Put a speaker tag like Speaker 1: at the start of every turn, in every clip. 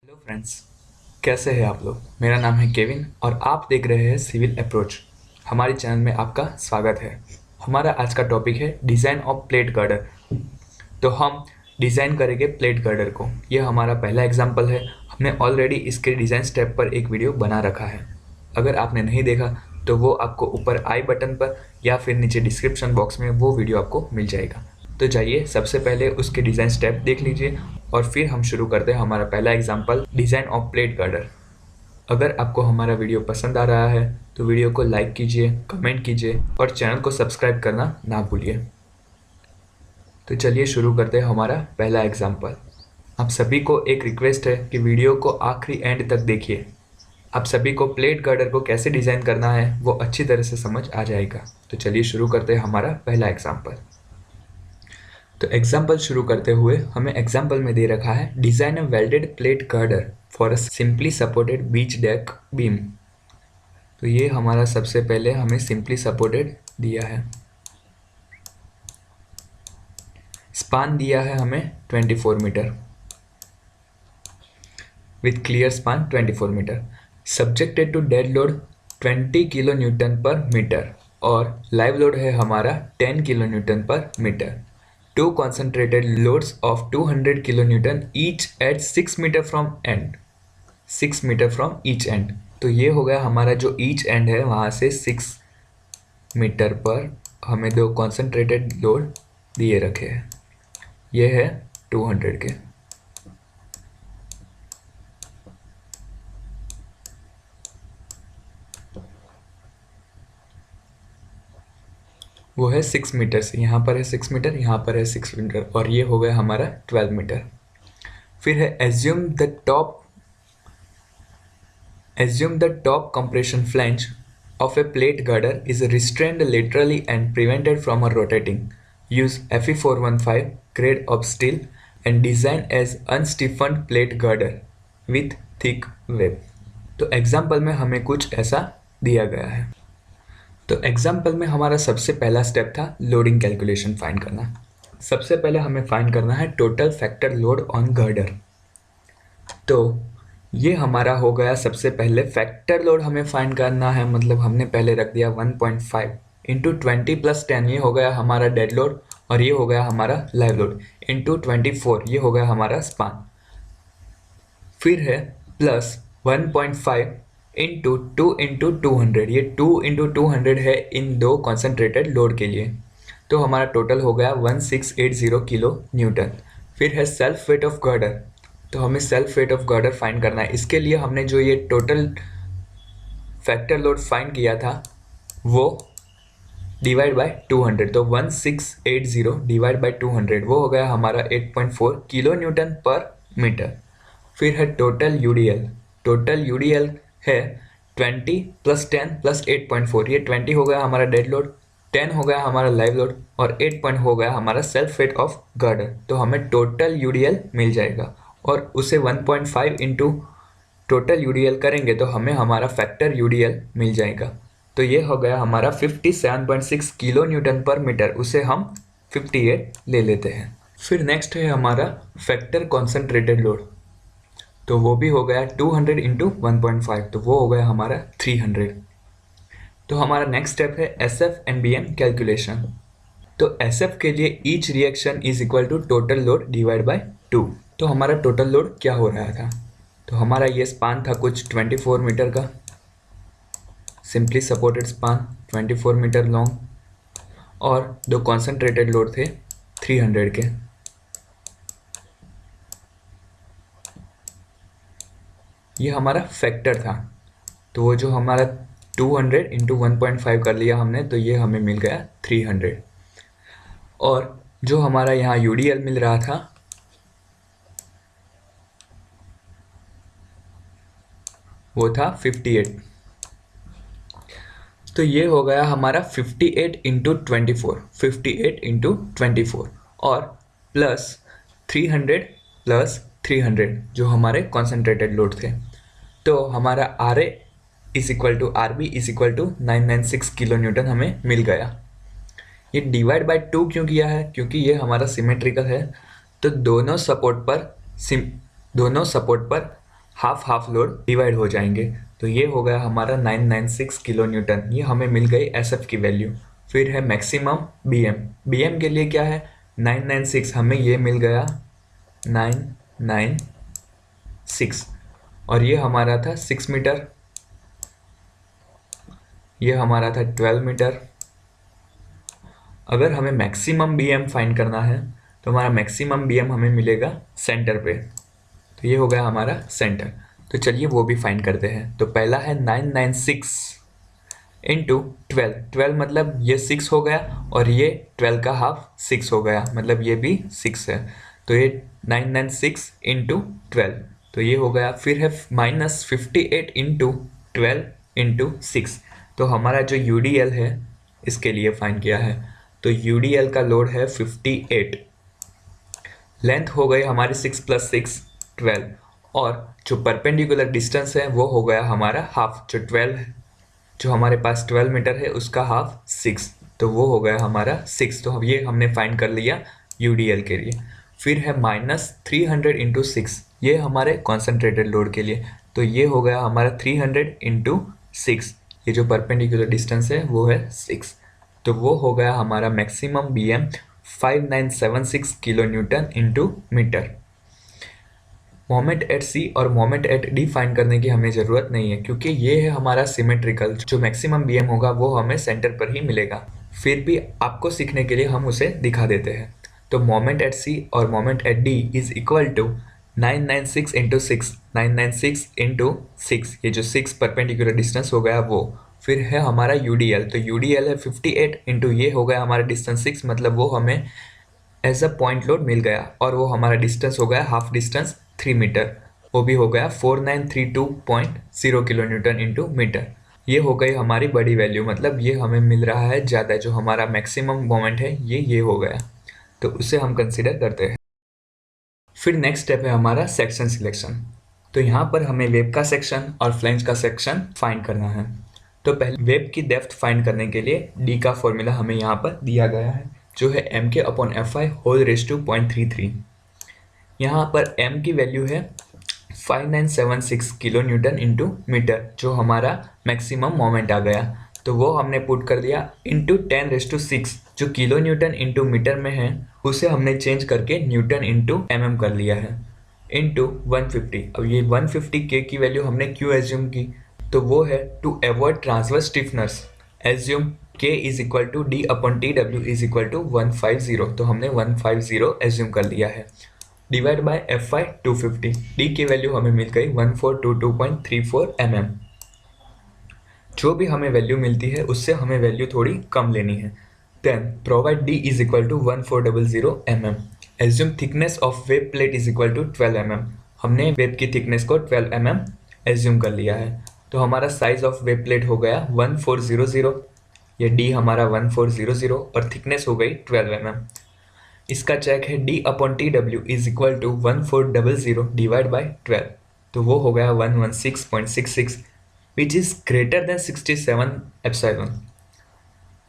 Speaker 1: Hello friends, कैसे हैं आप लोग। मेरा नाम है केविन और आप देख रहे हैं सिविल अप्रोच। हमारे चैनल में आपका स्वागत है। हमारा आज का टॉपिक है डिज़ाइन ऑफ प्लेट गर्डर। तो हम डिज़ाइन करेंगे प्लेट गर्डर को। यह हमारा पहला एग्जाम्पल है। हमने ऑलरेडी इसके डिज़ाइन स्टेप पर एक वीडियो बना रखा है। अगर आपने नहीं देखा तो वो आपको ऊपर आई बटन पर या फिर नीचे डिस्क्रिप्शन बॉक्स में वो वीडियो आपको मिल जाएगा। तो जाइए सबसे पहले उसके डिज़ाइन स्टेप देख लीजिए और फिर हम शुरू करते हैं हमारा पहला example design of plate girder. अगर आपको हमारा वीडियो पसंद आ रहा है तो वीडियो को लाइक कीजिए, कमेंट कीजिए और चैनल को सब्सक्राइब करना ना भूलिए। तो चलिए शुरू करते हैं हमारा पहला एग्जाम्पल। आप सभी को एक रिक्वेस्ट है कि वीडियो को आखिरी एंड तक देखिए। आप सभी को प्लेट गर्डर को कैसे डिज़ाइन करना है वो अच्छी तरह से समझ आ जाएगा। तो चलिए शुरू करते हैं हमारा पहला एग्जाम्पल। तो एग्जाम्पल शुरू करते हुए हमें एग्जाम्पल में दे रखा है design a welded plate girder for a simply supported beach deck beam. तो ये हमारा सबसे पहले हमें सिंपली सपोर्टेड दिया है। स्पान दिया है हमें 24 metre with clear span 24 metre. Subjected to dead load 20 kilo newton पर मीटर और लाइव लोड है हमारा 10 किलो न्यूटन पर metre. Two concentrated loads of 200 kilonewton each at 6 meter from end, 6 meter from each end। तो ये हो गया हमारा जो each end है वहाँ से 6 मीटर पर हमें दो concentrated लोड दिए रखे हैं। ये है 200 के। वो है 6 मीटर से, यहाँ पर है 6 मीटर, यहाँ पर है 6 मीटर और ये हो गया हमारा 12 मीटर। फिर है Assume the top compression flange of a plate girder is restrained laterally and prevented from rotating. Use Fe415 grade of steel and design as unstiffened plate girder with thick web। तो example में हमें कुछ ऐसा दिया गया है। तो example में हमारा सबसे पहला स्टेप था लोडिंग कैलकुलेशन फाइंड करना। सबसे पहले हमें फाइंड करना है total factor load on girder. तो ये हमारा हो गया सबसे पहले फैक्टर लोड हमें फाइंड करना है। मतलब हमने पहले रख दिया 1.5 इंटू 20 प्लस 10, ये हो गया हमारा डेड लोड और ये हो गया हमारा लाइव लोड इंटू 24, ये हो गया हमारा स्पान। फिर है प्लस 1.5 इंटू 2 इंटू 200, ये 2 इंटू 200 है इन दो कॉन्सेंट्रेटेड लोड के लिए। तो हमारा टोटल हो गया 1680 किलो न्यूटन। फिर है सेल्फ वेट ऑफ गर्डर। तो हमें self weight of girder find करना है। इसके लिए हमने जो ये टोटल फैक्टर लोड फाइंड किया था वो डिवाइड बाय 200, तो 1680 डिवाइड बाय 200 वो हो गया हमारा 8.4 किलो न्यूटन पर मीटर। फिर है टोटल यूडीएल। टोटल यूडीएल है 20 प्लस 10 प्लस 8.4, ये 20 हो गया हमारा डेड लोड, 10 हो गया हमारा लाइव लोड और 8 पॉइंट हो गया हमारा सेल्फ वेट ऑफ गर्डर। तो हमें टोटल यूडीएल मिल जाएगा और उसे 1.5 इंटू टोटल यूडीएल करेंगे तो हमें हमारा फैक्टर यूडीएल मिल जाएगा। तो ये हो गया हमारा 57.6 किलो न्यूटन पर मीटर, उसे हम 58 ले लेते हैं। फिर नेक्स्ट है हमारा फैक्टर कॉन्सेंट्रेटेड लोड। तो वो भी हो गया 200 इंटू 1.5, तो वो हो गया हमारा 300। तो हमारा नेक्स्ट स्टेप है S F and B M calculation. तो एस एफ के लिए each reaction is equal to total load divide by 2। तो हमारा टोटल लोड क्या हो रहा था, तो हमारा ये स्पान था कुछ 24 मीटर का, simply supported span 24 meter long और दो कॉन्सेंट्रेटेड लोड थे 300 के। ये हमारा फैक्टर था। तो वो जो हमारा 200 इंटू 1.5 कर लिया हमने, तो ये हमें मिल गया 300। और जो हमारा यहाँ यूडीएल मिल रहा था वो था 58। तो ये हो गया हमारा 58 इंटू 24, 58 इंटू 24 और प्लस 300 प्लस 300 जो हमारे कॉन्सेंट्रेटेड लोड थे। तो हमारा R A is equal to R B is equal to 996 kilo newton हमें मिल गया। ये डिवाइड बाय 2 क्यों किया है, क्योंकि ये हमारा सिमेट्रिकल है। तो दोनों सपोर्ट पर हाफ हाफ लोड डिवाइड हो जाएंगे। तो ये हो गया हमारा 996 किलो न्यूटन, ये हमें मिल गई SF की वैल्यू। फिर है मैक्सिमम BM के लिए क्या है 996, हमें ये मिल गया 996 और ये हमारा था 6 मीटर, ये हमारा था 12 मीटर। अगर हमें मैक्सिमम BM फाइंड करना है तो हमारा मैक्सिमम BM हमें मिलेगा सेंटर पे, तो ये हो गया हमारा सेंटर। तो चलिए वो भी फाइंड करते हैं। तो पहला है 996 इंटू 12 मतलब ये 6 हो गया और ये 12 का हाफ 6 हो गया, मतलब ये भी 6 है। तो ये 996 इंटू 12, तो ये हो गया। फिर है -58 इंटू 12 इंटू 6, तो हमारा जो UDL है इसके लिए फाइंड किया है। तो UDL का लोड है 58, लेंथ हो गई हमारी 6 + 6 12, और जो परपेंडिकुलर डिस्टेंस है वो हो गया हमारा हाफ, जो 12 जो हमारे पास 12 मीटर है उसका हाफ 6, तो वो हो गया हमारा 6। तो ये हमने फाइंड कर लिया UDL के लिए। फिर है -300 इंटू 6, ये हमारे कॉन्सेंट्रेटेड लोड के लिए, तो ये हो गया हमारा 300 इंटू 6, ये जो परपेंडिकुलर डिस्टेंस है वो है 6, तो वो हो गया हमारा maximum BM 5976 kilo newton into meter. Moment at C और मोमेंट एट D फाइंड करने की हमें ज़रूरत नहीं है, क्योंकि ये है हमारा सिमेट्रिकल, जो मैक्सिमम BM होगा वो हमें सेंटर पर ही मिलेगा। फिर भी आपको सीखने के लिए हम उसे दिखा देते हैं। तो मोमेंट एट C और moment at D is equal to 996 into 6, 996 into 6, ये जो 6 परपेंडिकुलर डिस्टेंस हो गया वो। फिर है हमारा UDL, तो UDL है 58 इंटू ये हो गया हमारा डिस्टेंस 6, मतलब वो हमें एज अ पॉइंट लोड मिल गया, और वो हमारा डिस्टेंस हो गया हाफ डिस्टेंस 3 मीटर, वो भी हो गया 4932.0 किलो न्यूटन इंटू मीटर। ये हो गई हमारी बड़ी वैल्यू, मतलब ये हमें मिल रहा है ज़्यादा, जो हमारा मैक्सिमम मोमेंट है ये हो गया, तो उसे हम कंसिडर करते हैं। फिर नेक्स्ट स्टेप है हमारा सेक्शन सिलेक्शन। तो यहाँ पर हमें वेब का सेक्शन और फ्लैंज का सेक्शन फाइंड करना है। तो पहले वेब की डेप्थ फाइंड करने के लिए D का फॉर्मूला हमें यहाँ पर दिया गया है, जो है MK/FI होल रेज टू 0.33। यहाँ पर M की वैल्यू है 5976 किलो न्यूटन इंटू मीटर, जो हमारा मैक्सिमम मोमेंट आ गया, तो वो हमने पुट कर दिया इंटू 10⁶, जो किलो न्यूटन इंटू मीटर में है उसे हमने चेंज करके न्यूटन इंटू mm कर लिया है, इंटू 150। अब ये 150 K की वैल्यू हमने क्यों एज्यूम की, तो वो है to avoid transverse stiffeners, assume K is equal to D/TW is equal to 150, तो हमने 150 एज्यूम कर लिया है, डिवाइड बाय FI 250। D की वैल्यू हमें मिल गई 1422.34 mm। जो भी हमें वैल्यू मिलती है उससे हमें वैल्यू थोड़ी कम लेनी है। Then provide D is equal to 1400 mm। Assume thickness of web plate is equal to 12 mm। हमने वेब की थिकनेस को 12 mm एज्यूम कर लिया है, तो हमारा साइज ऑफ वेब प्लेट हो गया 1400, ये D हमारा 1400 और थिकनेस हो गई 12 mm। इसका चेक है D/TW is equal to 1400 divide by 12, तो वो हो गया 116.66, which is greater than 67 epsilon.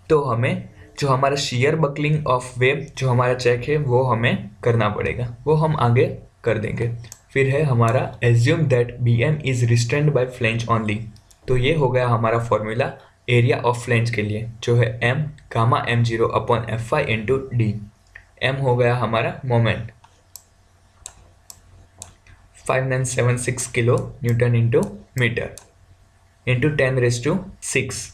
Speaker 1: तो हमें जो हमारा शेयर बकलिंग ऑफ वेब जो हमारा चेक है वो हमें करना पड़ेगा, वो हम आगे कर देंगे। फिर है हमारा assume that BM is restrained by flange only, तो ये हो गया हमारा फॉर्मूला एरिया ऑफ फ्लेंज के लिए, जो है M(m0/FI इंटू D। M हो गया हमारा moment 5976 kilo newton into meter into 10⁶,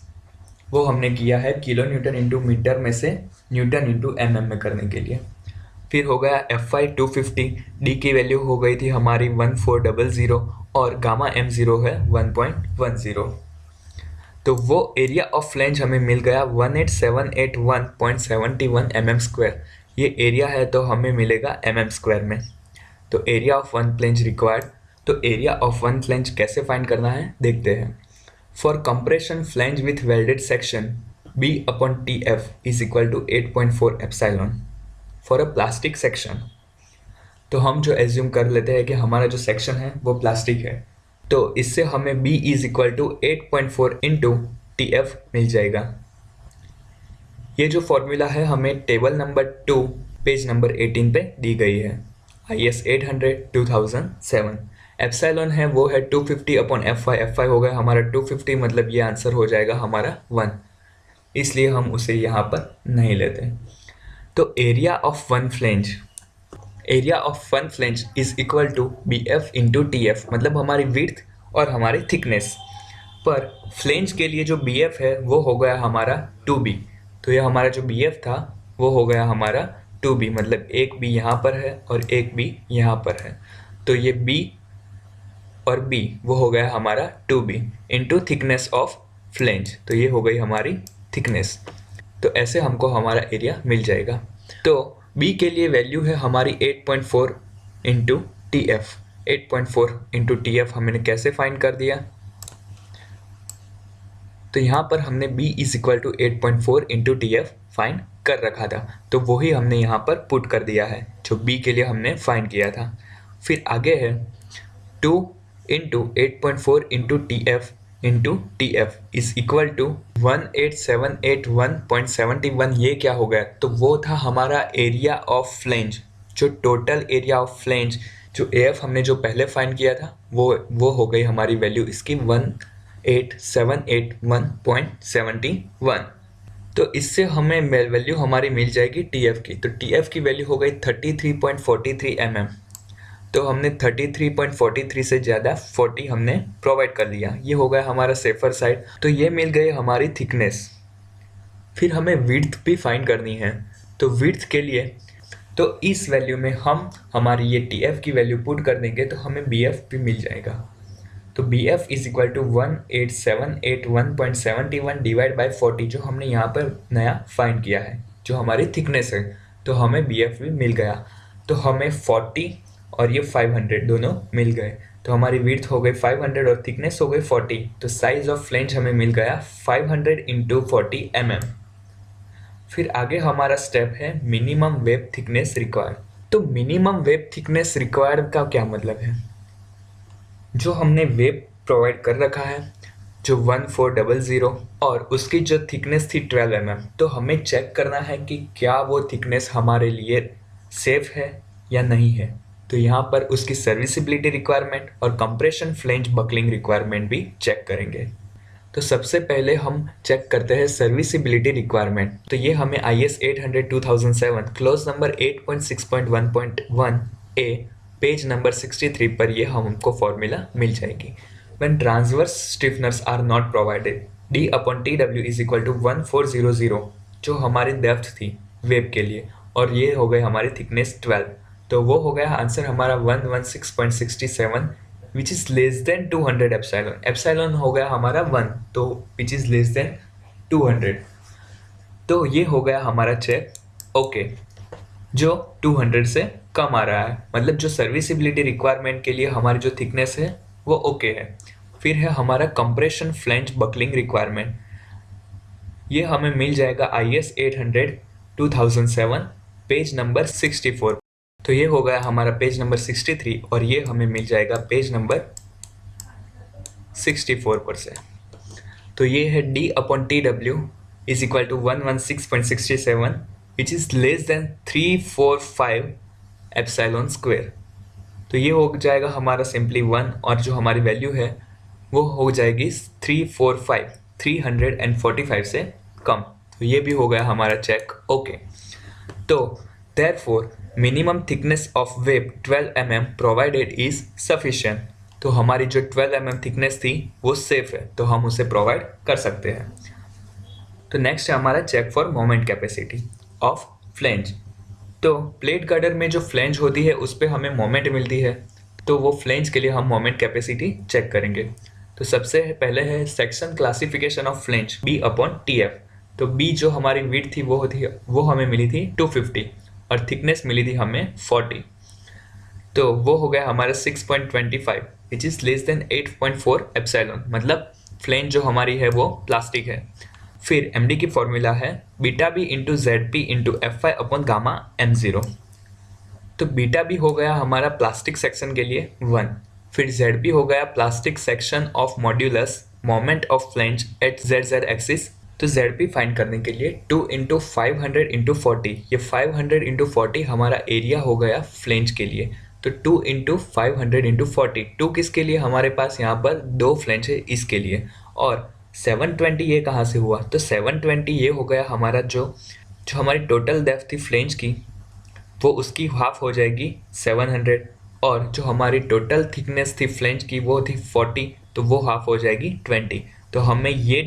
Speaker 1: वो हमने किया है किलो न्यूटन इंटू मीटर में से न्यूटन इंटू mm में करने के लिए। फिर हो गया FI 250, D की वैल्यू हो गई थी हमारी 1400 और Γ-m0 है 1.10, तो वो एरिया ऑफ फ्लेंज हमें मिल गया 18781.71 mm²। ये एरिया है तो हमें मिलेगा mm² में। तो area of one flange required, तो एरिया ऑफ वन फ्लेंज कैसे फाइंड करना है देखते हैं। For compression flange with welded section B/TF is equal to 8.4 epsilon. For a plastic section, तो हम जो एज्यूम कर लेते हैं कि हमारा जो सेक्शन है वो प्लास्टिक है, तो इससे हमें B is equal to 8.4 into TF मिल जाएगा। ये जो फॉर्मूला है हमें टेबल नंबर 2 पेज नंबर 18 पे दी गई है, IS 800 2007। एप्सिलॉन है वो है 250 अपॉन एफ वाई हो गया हमारा 250, मतलब ये आंसर हो जाएगा हमारा 1, इसलिए हम उसे यहाँ पर नहीं लेते। तो area of one flange is equal to B F into T F, मतलब हमारी विड्थ और हमारी थिकनेस। पर फ्लेंज के लिए जो बी एफ है वो हो गया हमारा 2b, तो ये हमारा जो बी एफ था वो हो गया हमारा 2b, मतलब एक b यहाँ पर है और एक b यहाँ पर है, तो ये b और b वो हो गया हमारा 2b into thickness of flange, तो ये हो गई हमारी थिकनेस। तो ऐसे हमको हमारा एरिया मिल जाएगा। तो b के लिए वैल्यू है हमारी 8.4 into T F. 8.4 into T F हमने कैसे फाइंड कर दिया, तो यहाँ पर हमने b is equal to 8.4 into T F find कर रखा था, तो वही हमने यहाँ पर पुट कर दिया है जो b के लिए हमने फाइंड किया था। फिर आगे है 2 into 8.4 into T F is equal to 18781.71। ये क्या हो गया, तो वो था हमारा एरिया ऑफ फ्लेंज, जो टोटल एरिया ऑफ फ्लेंज जो एफ हमने जो पहले फाइंड किया था वो हो गई हमारी वैल्यू इसकी 18781.71। तो इससे हमें वैल्यू हमारी मिल जाएगी टीएफ की, तो टीएफ की वैल्यू हो गई 33.43 mm। तो हमने 33.43 से ज़्यादा 40 हमने प्रोवाइड कर दिया, ये हो गया हमारा सेफर साइड। तो ये मिल गई हमारी थिकनेस। फिर हमें विड्थ भी फाइंड करनी है, तो विड्थ के लिए तो इस वैल्यू में हम हमारी ये टीएफ की वैल्यू पुट कर देंगे तो हमें बीएफ भी मिल जाएगा। तो B F is equal to 18781.71 divide by 40, जो हमने यहाँ पर नया फाइंड किया है जो हमारी थिकनेस है, तो हमें बी एफ भी मिल गया। तो हमें 40 और ये 500 दोनों मिल गए, तो हमारी विड्थ हो गई 500 और थिकनेस हो गई 40। तो साइज ऑफ फ्लेंज हमें मिल गया 500 इंटू 40 mm। फिर आगे हमारा स्टेप है मिनिमम वेब थिकनेस रिक्वायर्ड। तो मिनिमम वेब थिकनेस रिक्वायर्ड का क्या मतलब है, जो हमने वेब प्रोवाइड कर रखा है जो 1400 और उसकी जो थिकनेस थी 12 mm, तो हमें चेक करना है कि क्या वो थिकनेस हमारे लिए सेफ है या नहीं है। तो यहाँ पर उसकी सर्विसिबिलिटी रिक्वायरमेंट और कंप्रेशन फ्लेंज बकलिंग रिक्वायरमेंट भी चेक करेंगे। तो सबसे पहले हम चेक करते हैं सर्विसिबिलिटी रिक्वायरमेंट। तो ये हमें IS 800-2007 close number 8.6.1.1 A page number 63 पर ये हमको फॉर्मूला मिल जाएगी। When transverse stiffeners are not provided, D upon TW is equal to 1400, जो हमारी डेप्थ थी वेब के लिए, और ये हो गई हमारी थिकनेस 12, तो वो हो गया आंसर हमारा 116.67 which is less then 200 epsilon. Epsilon हो गया हमारा 1, तो विच इज़ लेस देन 200, तो ये हो गया हमारा चेक ओके, जो 200 से कम आ रहा है, मतलब जो सर्विसिबिलिटी रिक्वायरमेंट के लिए हमारी जो थिकनेस है वो ओके है। फिर है हमारा कंप्रेशन फ्लेंज बकलिंग रिक्वायरमेंट, ये हमें मिल जाएगा IS 800-2007 पेज नंबर 64। तो ये हो गया हमारा पेज नंबर 63 और ये हमें मिल जाएगा पेज नंबर 64 पर से। तो ये है D upon TW is equal to 116.67 which is less than 345 epsilon square. तो ये हो जाएगा हमारा सिंपली 1 और जो हमारी वैल्यू है वो हो जाएगी 345 से कम, तो ये भी हो गया हमारा चेक ओके। तो therefore minimum thickness of web 12 mm provided is sufficient, तो हमारी जो 12 mm थिकनेस थी वो सेफ है, तो हम उसे प्रोवाइड कर सकते हैं। तो नेक्स्ट है हमारा check for moment capacity of flange. तो प्लेट गर्डर में जो फ्लेंज होती है उस पर हमें मोमेंट मिलती है, तो वो फ्लेंज के लिए हम मोमेंट कैपेसिटी चेक करेंगे। तो सबसे पहले है section classification of flange B upon TF। तो B जो हमारी विड्थ थी वो हमें मिली थी 250 और थिकनेस मिली थी हमें 40, तो वो हो गया हमारा 6.25 विच इज़ लेस देन 8.4 एप्सिलॉन, मतलब फ्लेंज जो हमारी है वो प्लास्टिक है। फिर MD की फॉर्मूला है beta B into Z P into FY upon gamma M0। तो बीटा बी हो गया हमारा प्लास्टिक सेक्शन के लिए 1, फिर जेड पी हो गया plastic section of modulus moment of flange at ZZ axis. तो जेड पी फाइंड करने के लिए 2 इंटू 500 इंटू 40, ये 500 इंटू 40 हमारा एरिया हो गया फ्लेंज के लिए, तो 2 इंटू 500 इंटू 40, 2 किसके लिए, हमारे पास यहाँ पर 2 फ्लेंज है इसके लिए, और 720 ये कहाँ से हुआ, तो 720 ये हो गया हमारा जो हमारी टोटल डेप्थ थी फ्लेंज की, वो उसकी हाफ हो जाएगी 700, और जो हमारी टोटल थिकनेस थी फ्लेंज की वो थी 40, तो वो हाफ हो जाएगी 20। तो हमें ये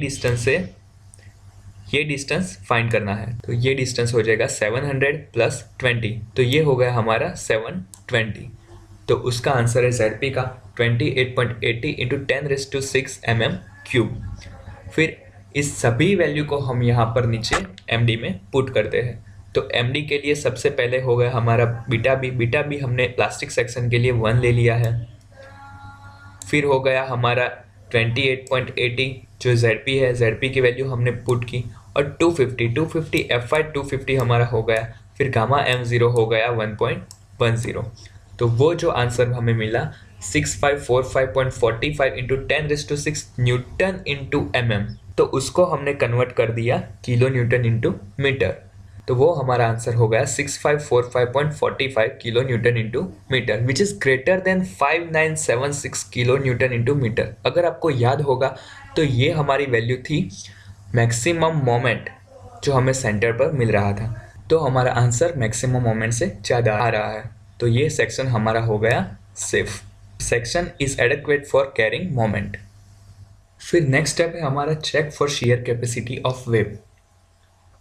Speaker 1: डिस्टेंस फाइंड करना है, तो ये डिस्टेंस हो जाएगा 700 प्लस 20, तो ये हो गया हमारा 720। तो उसका आंसर है ZP का 28.80 इंटू 10⁶ mm³ फिर इस सभी वैल्यू को हम यहाँ पर नीचे MD में पुट करते हैं। तो MD के लिए सबसे पहले हो गया हमारा बीटा बी हमने प्लास्टिक सेक्शन के लिए 1 ले लिया है। फिर हो गया हमारा 28.80 जो ZP है, ZP की वैल्यू हमने पुट की, और 250 FY 250 हमारा हो गया। फिर गामा M0 हो गया 1.10। तो वो जो आंसर हमें मिला 6545.45 इंटू 10⁶ न्यूटन इंटू mm, तो उसको हमने कन्वर्ट कर दिया किलो न्यूटन इंटू मीटर। तो वो हमारा आंसर हो गया 6545.45 kilo newton into meter, which is greater than 5976 kilo newton into meter. अगर आपको याद होगा तो ये हमारी वैल्यू थी मैक्सिमम मोमेंट जो हमें सेंटर पर मिल रहा था, तो हमारा आंसर मैक्सिमम मोमेंट से ज़्यादा आ रहा है। तो ये सेक्शन हमारा हो गया safe. Section is adequate for carrying moment. फिर नेक्स्ट स्टेप है हमारा check for shear capacity of web.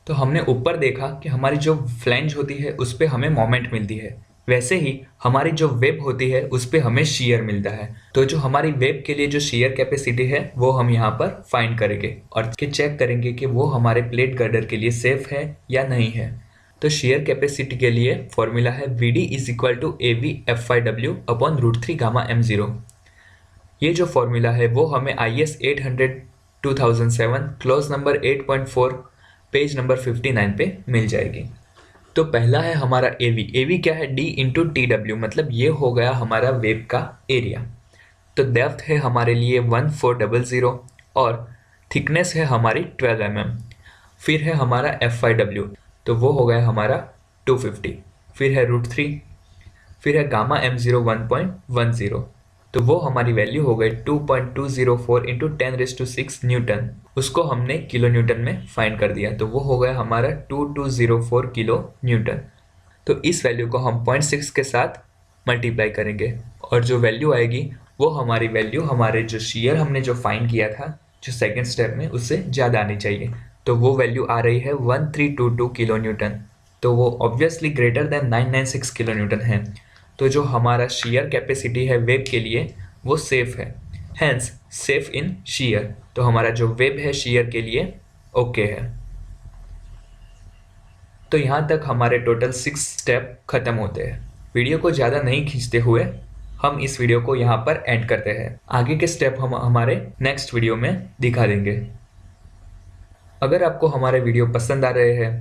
Speaker 1: तो हमने ऊपर देखा कि हमारी जो फ्लैंज होती है उस पर हमें मोमेंट मिलती है, वैसे ही हमारी जो वेब होती है उस पर हमें शियर मिलता है। तो जो हमारी वेब के लिए जो शियर कैपेसिटी है वो हम यहाँ पर फाइंड करेंगे और चेक करेंगे कि वो हमारे प्लेट गर्डर के लिए सेफ है या नहीं है। तो शियर कैपेसिटी के लिए फॉर्मूला है VD is equal to AV FyW upon √3 gamma M0। ये जो फॉर्मूला है वो हमें IS 800 2007 clause number 8.4 page number 59 पे मिल जाएगी। तो पहला है हमारा AV क्या है, D इंटू TW, मतलब ये हो गया हमारा वेब का एरिया। तो डेप्थ है हमारे लिए 1400 और थिकनेस है हमारी 12 mm। फिर है हमारा FyW, तो वो हो गया हमारा 250। फिर है √3, फिर है गामा M0 1.10, तो वो हमारी वैल्यू हो गई 2.204 इंटू 10⁶ न्यूटन। उसको हमने किलो न्यूटन में फाइंड कर दिया, तो वो हो गया हमारा 2204 किलो न्यूटन। तो इस वैल्यू को हम 0.6 के साथ मल्टीप्लाई करेंगे और जो वैल्यू आएगी वो हमारी वैल्यू हमारे जो शियर हमने जो फाइंड किया था जो सेकेंड स्टेप में उससे ज़्यादा आनी चाहिए। तो वो वैल्यू आ रही है 1322 किलो न्यूटन, तो वो obviously greater than 996 kilo Newton है। तो जो हमारा शियर कैपेसिटी है वेब के लिए वो सेफ है, हैंस सेफ इन शियर। तो हमारा जो वेब है शियर के लिए ओके है। तो यहाँ तक हमारे टोटल 6 स्टेप खत्म होते हैं। वीडियो को ज़्यादा नहीं खींचते हुए हम इस वीडियो को यहाँ पर एंड करते हैं। आगे के स्टेप हम हमारे नेक्स्ट वीडियो में दिखा देंगे। अगर आपको हमारे वीडियो पसंद आ रहे हैं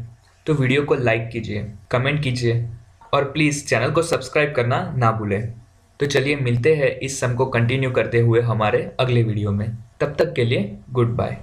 Speaker 1: तो वीडियो को लाइक कीजिए, कमेंट कीजिए और प्लीज़ चैनल को सब्सक्राइब करना ना भूलें। तो चलिए मिलते हैं इस सम को कंटिन्यू करते हुए हमारे अगले वीडियो में। तब तक के लिए गुड बाय।